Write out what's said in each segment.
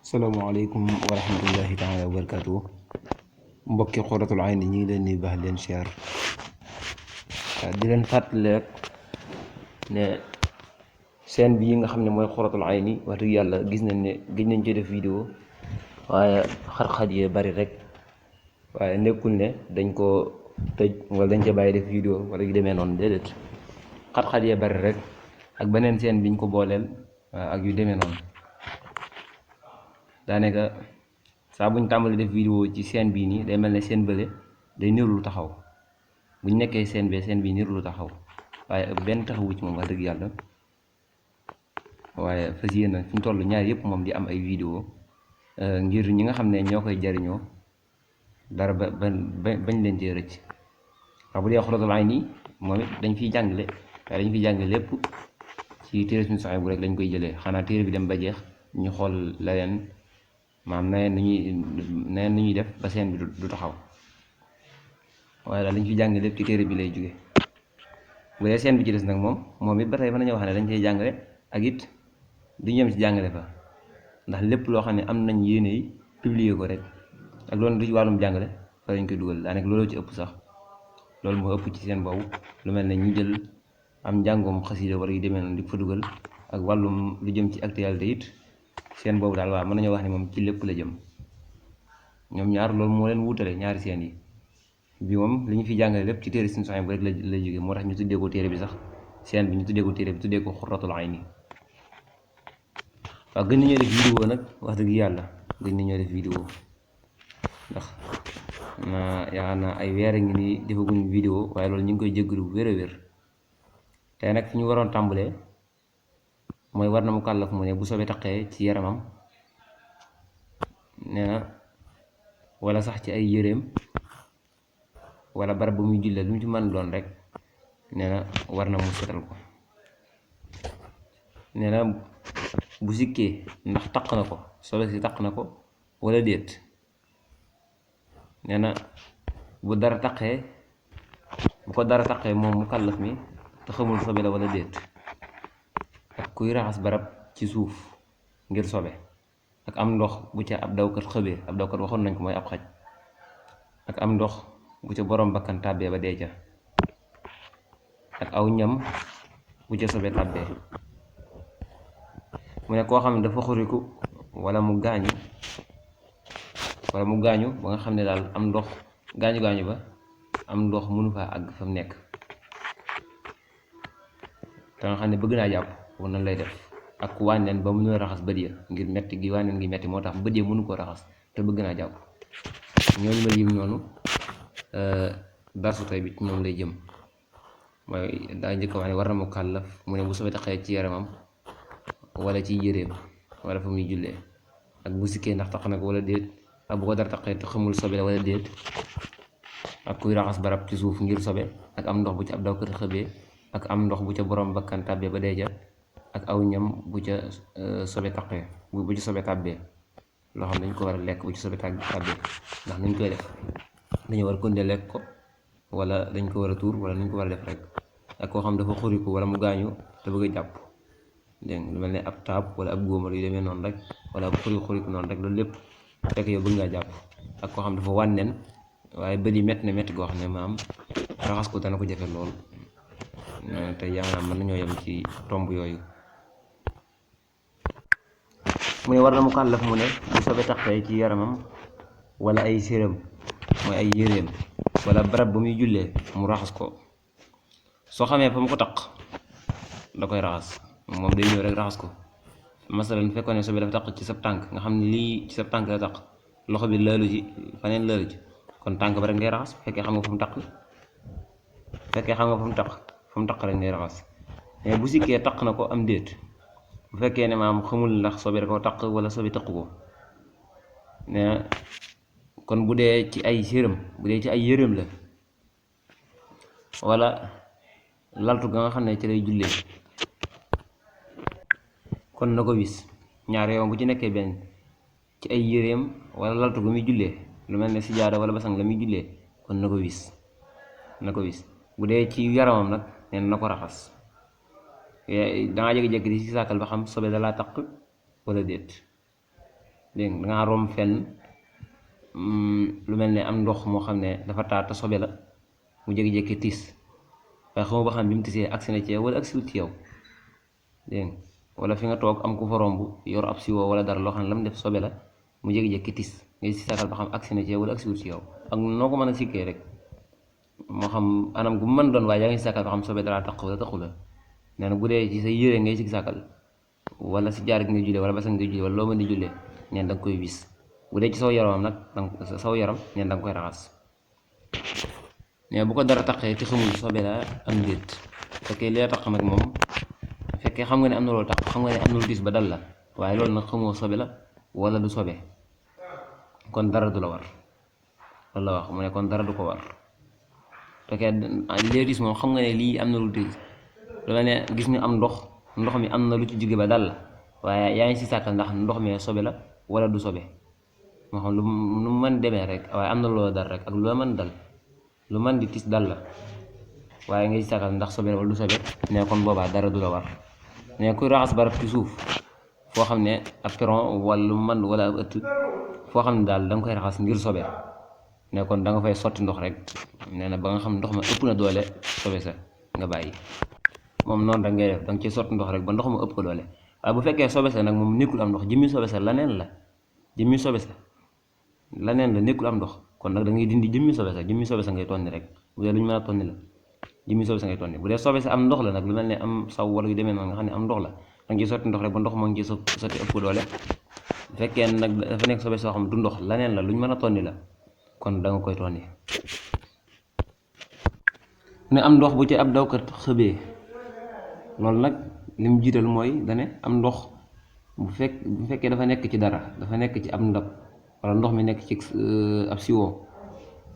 salaamaaleykum wa rahmatullahi taala wa barakaatu mbokki Xuratul Ayni ñi ngi leen di baax leen share di leen fàttali rek ne seen bii nga xam ne mooy Xuratul Ayni wax dëgg yàlla gis nañ ne gëj nañ ci def vidéo waaye xat-xat yee bari rek waaye nekkul ne dañ ko tëj wala dañ ca bàyyi def vidéo wala yu demee noonu déedéet xat-xat yee bari rek ak beneen seen biñ ko booleel ak yu demee noonu daanaka saa buñ tàmbali def vidéo ci seen bii nii day mel ne seen bële day niru lu taxaw buñ nekkee seen bii niru lu taxaw waaye benn taxawu ci moom wax dëgg yàlla waaye fas yéene fi ñu toll ñaar yëpp moom di am ay vidéo ngir ñi nga xam ne ñoo koy jariñoo dara bañ leen cee rëcc wax bu dee Xuratul Ayni moom it dañ fiy jàngale waaye dañ fiy jàngale lépp ci téere suñu saxee bu rek lañ koy jëlee xanaa téere bi dem ba jeex ñu xool la leen maam naneen ni ñuy def ba seen bi du taxaw waaye daal lañ fi jàng lépp ci téere bi lay jóge bu dee seen bi ci des nag moom it ba tey mën nañoo wax ne dañ cey jàngale ak it du ñem ci jàngale fa ndax lépp loo xam ne am nañ yéene yi publier ko rek ak loolu du ci wàllum jàngale fa lañ koy dugal daanaka loolu ci ëpp sax loolu moo ëpp ci seen boobu lu mel ne ñu jël am njàngoom xasida war yu demee noonu di fa dugal ak wàllum lu jëm ci actualité it seen boobu daal waaw mën nañoo wax ne moom ci lépp la jëm ñoom ñaar loolu moo leen wuutale ñaari seen yi bi moom li ñu fi jàngale lépp ci téere suñu soxna bu rek la jóge moo tax ñu tuddee ko téere bi sax seen bi ñu tuddee ko téere bi tuddee ko Xuratul Ayni waaw gën nañoo def vidéo nag wax dëgg yàlla gën nañoo def vidéo ndax yaakaar naa ay weer a ngi nii defaguñ vidéo waaye loolu ñu ngi koy jéggalu bu wér a wér tey nag fi ñu waroon tàmbalee mooy war na mu kàllaf mu ne bu soobee taqee ci yaramam nee na wala sax ci ay yéreem wala barab bu muy jullee lu mu ci mën doon rek nee na war na mu setal ko nee na bu sikkee ndax taq na ko sobe si taq na ko wala déet nee na bu dara taqee bu ko dara taqee moom mu kàllaf mi te xamul sobe la wala déet ak kuy raxas barab ci suuf ngir sobe ak am ndox bu ca ab dawkat xëbee ab dawkat waxoon nañ ko mooy ab xaj ak am ndox bu ca borom bakkan tàbbee ba dee ca ak aw ñam bu ca sobe tàbbee mu ne koo xam ne dafa xuriku wala mu gaañu ba nga xam ne daal am ndox gaañu ba am ndox mënu faa àgg fa mu nekk te nga xam ne bëgg naa jàpp war na lay def ak wànneen ba mënul raxas bët ya ngir metti gi wànneen gi metti moo tax bët ya mënu ko raxas te bëgg naa jàpp ñooñu ma lim noonu darsu tay bi ci ñoom lay jëm mooy daa njëkk wax ne war na mu kàllaf mu ne bu soobee taxee ci yaramam wala ci yéreem wala fa muy jullee ak bu sikkee ndax tax na ko wala déet ak bu ko dara taxee te xamul sobe la wala déet ak kuy raxas barab ci suuf ngir sobe ak am ndox bu ci ab daw kër xëbee ak am ndox bu ca borom bakkan tàbbee ba dee ja ak aw ñam bu ca sobe taqee bu ci sobe tàbbee loo xam dañ ko war a lekk bu ci sobe tàbbee ndax nañ koy def dañu war a konde lekk ko wala dañ ko war a tuur wala nañ ko war a def rek ak koo xam dafa xuriku wala mu gaañu te bëgg a jàpp dégg lu mel ne ab taab wala ab góomar yu demee noonu rek wala ab xuriku noonu rek loolu lépp fekk yow bëgg ngaa jàpp ak koo xam dafa wànneen waaye bëri metti na metti goo xam ne maam raxas ko dana ko jafe lool te yaa mën nañoo yem ci tomb yooyu mu ne war na mu kàllaf mu ne bu soobee taqee ci yaramam wala ay séram mooy ay yéreem wala barab ba muy jullee mu raxas ko soo xamee fa mu ko taq da koy raxas moom day ñëw rek raxas ko masalan fekkoon ne soobee dafa taq ci sab tànk nga xam ne lii ci sab tànk la taq loxo bi laalu ci faneen laalu ci kon tànk ba rek ngay raxas fekkee xam nga fu mu taq fu mu taq rek ngay raxas mais bu sikkee taq na ko am déet bu fekkee ne maam xamul ndax sobe da ko taq wala sobe taq ko ne kon bu dee ci ay yërëm la wala laltu ga nga xam ne ci lay jullee kon na ko wis ñaar yow bu ci nekkee benn ci ay yëreem wala laltu ga muy jullee lu mel ne sijaada wala basang la muy jullee kon na ko wis bu dee ci yaramam nag neen na ko raxas dangaa jékki-jékki di si sàkkal ba xam sobe dalaa taq wala déet dégg nga dangaa romb fenn lu mel ne am ndox moo xam ne dafa taa te sobe la mu jékki-jékki tiis waaye xamoo ba xam bi mu tisee agsi na ci yow wala agsiwut ci yow dégg nga wala fi nga toog am ku fa romb yor ab siwo wala dara loo xam ne la mu def sobe la mu jékki-jékki tiis ngay si sàkkal ba xam agsi na ci yow wala agsiwut ci yow ak noo ko mën a sikkee rek moo xam anam gu mu mën doon waaye yaa ngi si sàkkal ba xam sobe dara taq wala taqu la nee na bu dee ci sa yére ngay si sàkkal wala si jaar gi ngay jullee wala basa ngay jullee wala loo mën di jullee neen da nga koy wis bu dee ci saw yaramam nag danga saw yaram neen da nga koy raxas mais bu ko dara taqee te xamul sobe la am déet fekkee li la taq nag moom fekkee xam nga ne am na loolu taq xam nga ne am na lu diis ba dal la waaye loolu nag xamoo sobe la wala du sobe kon dara du la war loolu la wax mu ne kon dara du ko war fekkee li diis moom xam nga ne lii am na lu diis lu mel ne gis nga am ndox mi am na lu ci jóge ba dal la waaye yaa ngi si sàkkal ndax ndox mi sobe la wala du sobe moo xam lu mu mën demee rek waaye am na loo dal rek ak loo mën dal lu mën di tis dal la waaye ngay si sàkkal ndax sobe la wala du sobe ne kon boobaa dara du la war ne kuy raxas barab ci suuf foo xam ne ab peron wala lu mën wala ab ëtt foo xam ne daal da nga koy raxas ngir sobe ne kon da nga fay sotti ndox rek nee na ba nga xam ndox ma ëpp na doole sobe sa nga bàyyi moom noonu rek ngay def da nga ciy sotti ndox rek ba ndox ma ëpp ko doole waaye bu fekkee sobe sa nag moom nekkul am ndox jëmmi sobe sa laneen la jëmmi sobe sa laneen la nekkul am ndox kon nag da ngay dindi jëmmi sobe sa ngay tonni rek bu dee lu ñu mën a tonni la jëmmi sobe sa ngay tonni bu dee sobe sa am ndox la nag lu mel ne am saw wala yu demee noonu nga xam ne am ndox la da nga ciy sotti ndox rek ba ndox moo ngi ciy sotti ëpp ko doole bu fekkee nag dafa nekk sobe soo xam du ndox laneen la lu ñu mën a tonni la kon da nga koy tonni ne am ndox bu ci ab dawkat xëbee loolu nag li mu jiital mooy dane am ndox bu fekkee dafa nekk ci dara dafa nekk ci ab ndab wala ndox mi nekk ci ab siwo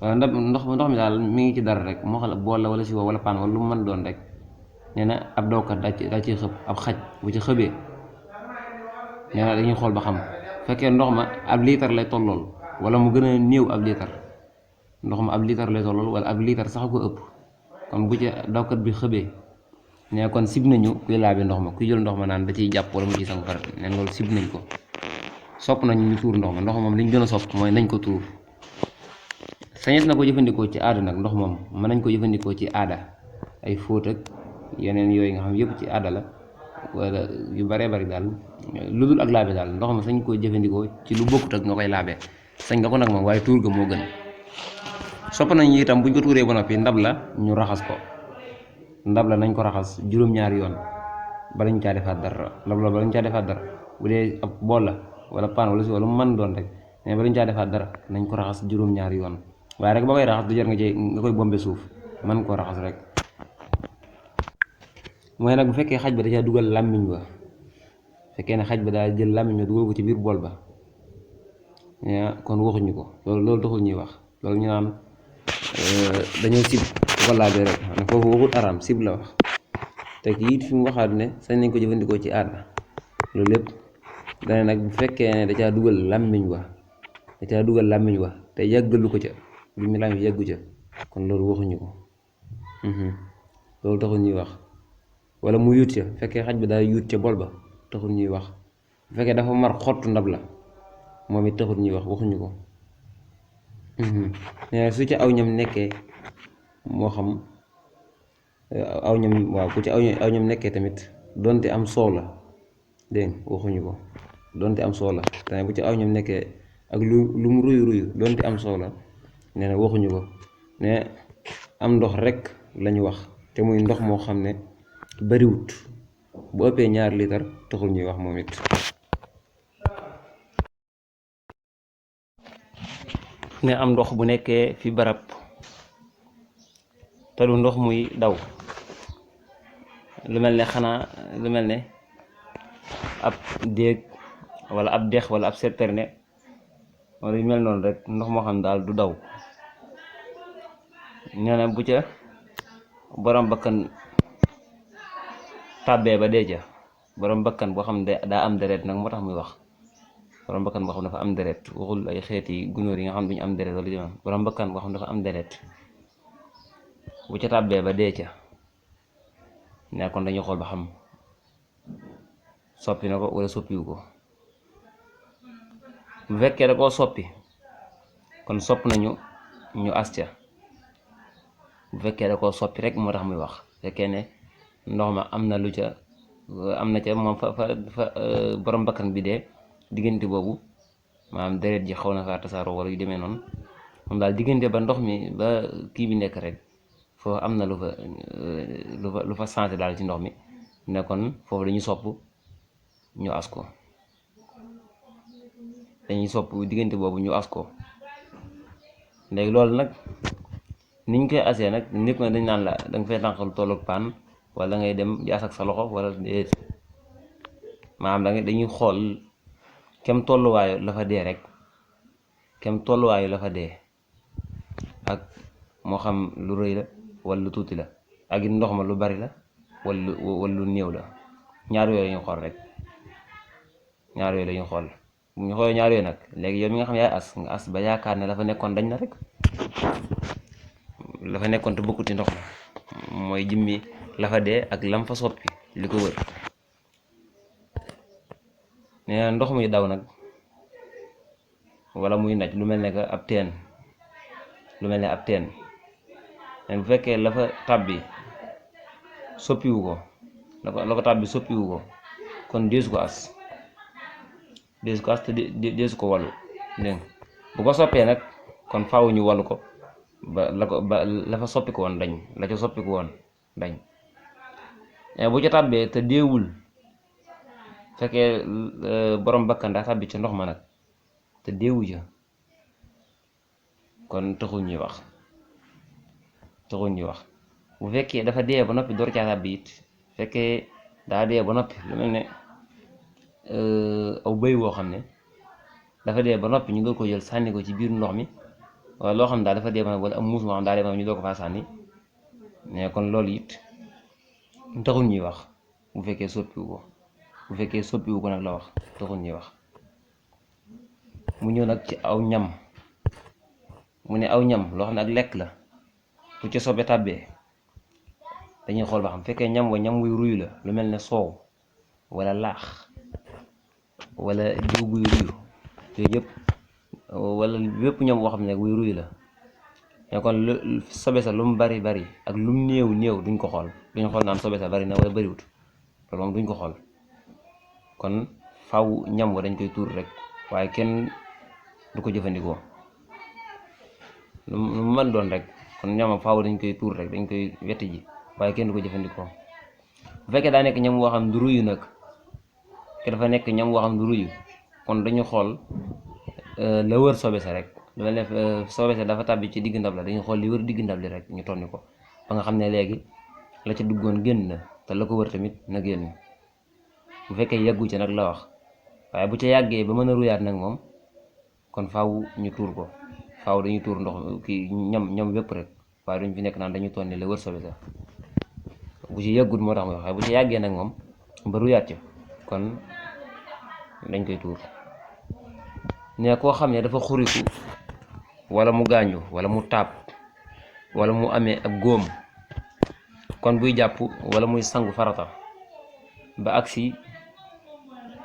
wala ndox mi daal mi ngi ci dara rek moo xam bool la wala siwo wala paan wala lu mu mën doon rek nee na ab dawkat daa ciy xëb ab xaj bu ci xëbee nee na dañuy xool ba xam fekkee ndox ma ab liitar lay tollool wala mu gën a néew ab liitar ndox ma ab liitar lay tollool wala ab liitar sax ko ëpp kon bu ci dawkat bi xëbee ne kon sib nañu kuy laabi ndox ma kuy jël ndox ma naan da ciy jàpp wala mu ciy sangu farat neen loolu sib nañ ko sopp nañ ñu tuur ndox ma moom li ñu gën a sopp mooy nañ ko tuur sañes na ko jëfandikoo ci aada nag ndox moom mën nañ ko jëfandikoo ci aada ay fóot ak yeneen yooyu nga xam yëpp ci aada la wala yu baree bari daal lu dul ak laabe daal ndox ma sañ ko jëfandikoo ci lu bokkut ak nga koy laabe sañ nga ko nag moom waaye tuur ga moo gën sopp nañ itam buñ ko tuuree ba noppi ndab la ñu raxas ko ndab la nañ ko raxas juróom-ñaari yoon bala ñu caa defaat dara ndab la bala ñu caa defaat dara bu dee ab bool la wala paan wala si wala mu mën doon rek mais bala ñu caa defaat dara nañ ko raxas juróom-ñaari yoon waaye rek ba koy raxas du jar nga koy bombe suuf mën koo raxas rek mooy nag bu fekkee xaj ba da caa dugal làmmiñ ba fekkee ne xaj ba daa jël làmmiñ ba dugal ko ci biir bool ba kon waxuñu ko loolu taxul ñuy wax loolu ñu naan dañoo sib ko laabee rek ne foofu waxul araam sib la wax te kii it fi mu waxaat ne sañ nañ ko jëfandikoo ci aada loolu lépp dane nag bu fekkee ne da caa dugal làmmiñ wa te yàggalu ko ca bi mu làmmiñ yàggu ca kon loolu waxuñu ko loolu taxul ñuy wax wala mu yuut ca fekkee xaj ba daa yuut ca bool ba taxul ñuy wax bu fekkee dafa mar xottu ndab la moom it taxul ñuy wax waxuñu ko su ca aw ñam nekkee moo xam aw ñam waaw ku ci aw ñam nekkee tamit donte am soow la dégg waxuñu ko donte am soow la te bu ci aw ñam nekkee ak lu mu ruyu donte am soow la nee na waxuñu ko ne am ndox rek lañu wax te muy ndox moo xam ne bariwut bu ëppee 2 litre taxul ñuy wax moom it ne am ndox bu nekkee fi barab te du ndox muy daw lu mel ne ab déeg wala ab dex wala ab citerne wala yu mel noonu rek ndox moo xam daal du daw nee na bu ca borom bakkan tàbbee ba dee ca borom bakkan boo xam ne daa am deret nag moo tax muy wax borom bakkan boo xam dafa am deret waxul ay xeeti gunóor yi nga xam duñu am deret wala jëmam borom bakkan boo xam dafa am deret bu ca tàbbee ba dee ca ne kon dañuy xool ba xam soppi na ko wala soppiwu ko bu fekkee da koo soppi kon sopp nañu ñu as ca. bu fekkee da koo soppi rek moo tax muy wax fekkee ne ndox ma am na lu ca am na ca moom fa borom bakkan bi dee diggante boobu maanaam deret ji xaw na faa tasaaroo wala yu demee noonu moom daal diggante ba ndox mi ba kii bi nekk rek foofu am na lu fa changé daal ci ndox mi ne kon foofu dañuy sopp ñu as ko dañuy sopp diggante boobu ñu as ko léegi loolu nag niñ koy asee nag nit na dañ naan la danga fay tànq lu tolloog paan wala ngay dem di as ak sa loxo wala déet maanaam dañuy xool kem tolluwaayu la fa dee rek kem tolluwaayu la fa dee ak moo xam lu rëy la wala lu tuuti la ak it ndox ma lu bari la wala lu néew la ñaar yooyu lañu xool rek ñaar yooyu lañu xool bu ñu xoolee ñaar yooyu nag léegi yow mi nga xam yaay as nga as ba yaakaar ne la fa nekkoon dañ na rek la fa nekkoon te bokkut ci ndox ma mooy jëmmi la fa dee ak lam fa soppi li ko wër nee na ndox muy daw nag wala muy naj lu mel ne que ab teen lu mel ne ab teen bu fekkee la fa tàbbi soppiwu ko la ko tàbbi soppiwu ko kon deesu ko as te deesu ko wàllu dégg bu ko soppee nag kon faaw ñu wàllu ko ba la fa soppi ko woon dañ la ca soppi ko woon dañ bu ca tàbbee te deewul fekkee borom bakkan daa tàbbi ca ndox ma nag te deewu ja kon taxul ñuy wax bu fekkee dafa dee ba noppi door caa tàbbi it fekkee daa dee ba noppi lu mel ne aw bëy woo xam ne dafa dee ba noppi ñu door ko jël sànni ko ci biir ndox mi wala loo xam ne daal dafa dee ba noppi wala am muus moo xam daa dee ba noppi ñu door ko faa sànni mais kon loolu it taxul ñuy wax bu fekkee soppiwu ko nag la wax taxul ñuy wax. mu ñëw nag ci aw ñam mu ne aw ñam loo xam ne ak lekk la bu ci sobe tàbbee dañuy xool ba xam fekkee ñam wa ñam wuy ruy la lu mel ne soow wala laax wala diw buy ruyu yooyu yëpp wala bépp ñam boo xam ne wuy ruy la mais kon lu sobe sa lu mu bari bari ak lu mu néew néew duñ ko xool duñ xool naan sobe sa bari na wala bariwut loolu moom duñ ko xool kon faw ñam wa dañ koy tuur rek waaye kenn du ko jëfandikoo lu mu mën doon rek kon ñam faaw dañ koy tuur rek dañ koy wetti ji waaye kenn du ko jëfandikoo bu fekkee daa nekk ñam woo xam du ruyu nag ke dafa nekk ñam woo xam du ruyu kon dañu xool la wër sobe sa rek lu mel ne sobe sa dafa tàbbi ci digg ndab la dañu xool li wër digg ndab li rek ñu tonni ko ba nga xam ne léegi la ca duggoon génn na te la ko wër tamit na génn bu fekkee yàggu ci nag la wax waaye bu ca yàggee ba mën a ruyaat nag moom kon faaw ñu tuur ko faaw dañuy tuur ndox kii ñam wépp rek waaye duñ fi nekk naan dañu tonni la wër sobe sa bu ci yàggut moo tax muy wax waaye bu ci yàggee nag moom ba ruyaat ca kon dañ koy tuur ne koo xam ne dafa xuriku wala mu gaañu wala mu taab wala mu amee ab góom kon buy jàpp wala muy sangu farata ba agsi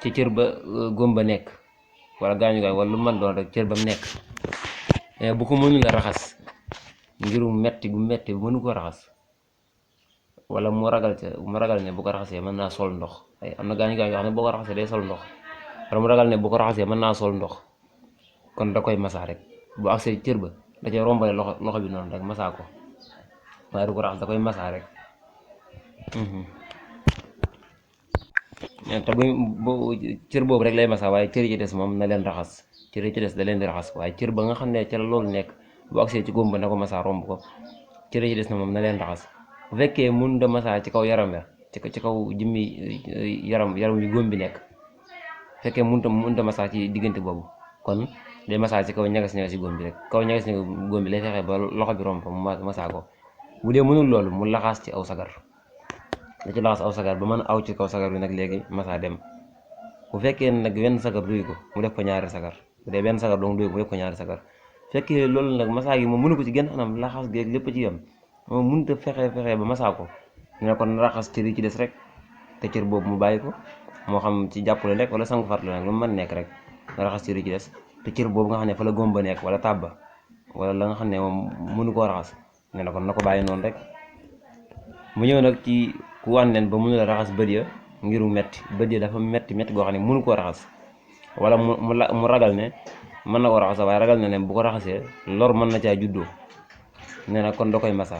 ci cër ba góom ba nekk wala gaañu gaañ wala lu mën doon rek cër ba mu nekk bu ko mënul a raxas ngirum metti bu mënu ko raxas wala mu ragal ne bu ko raxasee mën naa sol ndox am na gaañu gaañ yoo xam ne boo ko raxasee day sol ndox wala mu ragal ne bu ko raxasee mën naa sol ndox kon da koy masaa rek bu agsee cër ba da cay rombale loxo bi noonu rek masaa ko waaye du ko raxas da koy masaa rek te bu cër boobu rek lay masaa waaye cër yi ci des moom na leen raxas cër yi ci des da leen di raxas waaye cër ba nga xam ne ca la loolu nekk bu agsee ci góom ba na ko masaa romb ko cër yi ci des na moom na leen raxas bu fekkee mun da masaa ci kaw yaram ya ci kaw jëmmi yaram yu góom bi nekk fekkee mun da masaa ci diggante boobu kon day masaa ci kaw ñagas-ñagas yi góom bi rek kaw ñagas-ñagas góom bi lay fexe ba loxo bi romb fa mu masaa ko bu dee mënul loolu mu laxaas ci aw sagar da ci laxas aw sagar ba mën a aw ci kaw sagar bi nag léegi masaa dem bu fekkee nag wenn sagar duy ko mu def ko ñaari sagar bu dee benn sagar dong duy ko mu def ko ñaari sagar fekkee loolu nag masaa gi moom mënu ko ci gën anam laxas gi lépp ci yam moom mënut a fexe ba masaa ko ñu ne kon raxas cër yi ci des rek te cër boobu mu bàyyi ko moo xam ci jàpp la nekk wala sangu fat la nag lu mu mën nekk rek nga raxas cër yi ci des te cër boobu nga xam ne fa la góom ba nekk wala tàbba wala la nga xam ne moom mënu koo raxas nee na kon na ko bàyyi noonu rek. mu ñëw nag ci ku wànneen ba mënu la raxas bët ya ngiru metti bët ya dafa metti goo xam ne mënu koo raxas wala mu ragal ne mën na ko raxas waaye ragal na ne bu ko raxasee lor mën na caa juddoo nee na kon da koy masa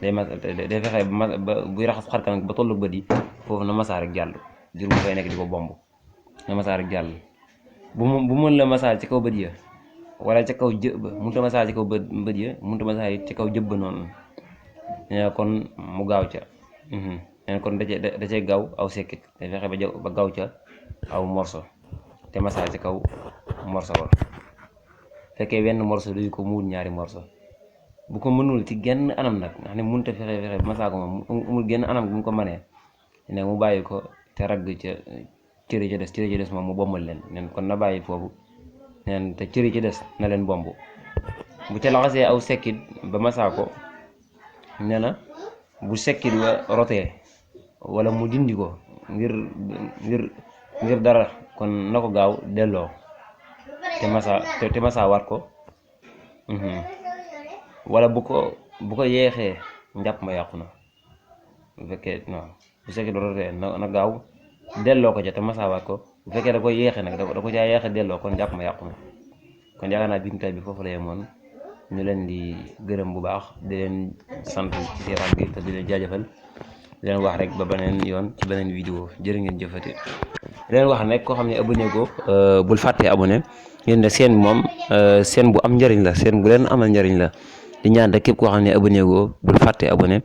day fexe ba buy raxas xar kanam ba tollu bët yi foofu na masa rek jàll jur mu fay nekk di ko bomb na masa rek jàll. bu mën la masa ci kaw bët ya wala ca kaw jë ba mënut a masa ci kaw bët ya mënut a masa ci kaw jëb ba noonu nee na kon mu gaaw ca nee na kon da cee gaaw aw sekkit day fexe ba gaaw ca aw morso te masa ci kaw morso ba fekkee wenn morso duy ko mu wut ñaari morso. bu ko mënul ci genn anam nag nga xam ne mënut a fexe ba masa ko moom amul genn anam bu mu ko mënee ne mu bàyyi ko te ragg ca cëri ci des moom mu bombal leen nen kon na bàyyi foofu neen te cëri ci des na leen bomb. bu ca laxasee aw sekkit ba masa ko nee na bu sekkit wa rotee wala mu dindi ko ngir dara kon na ko gaaw delloo te masa war ko wala bu ko yeexee njàpp ma yàqu na bu fekkee non bu sekkit wa rotee na gaaw delloo ko ca te masa war ko bu fekkee da koy yeexe nag da ko caa yeexe delloo kon njàpp ma yàqu na. kon yaakaar naa bind tay bi foofu la yemoon ñu leen di gërëm bu baax di leen sant ci seetaan gi te di leen jaajëfal di leen wax rek ba beneen yoon ci beneen vidéo jërë ngeen jëfati. di leen wax nag koo xam ne abonné ko bul fàttee abonné yéen de seen moom seen bu am njëriñ la seen bu leen amal njëriñ la di ñaan rek képp koo xam ne abonné ko bul fàttee abonné.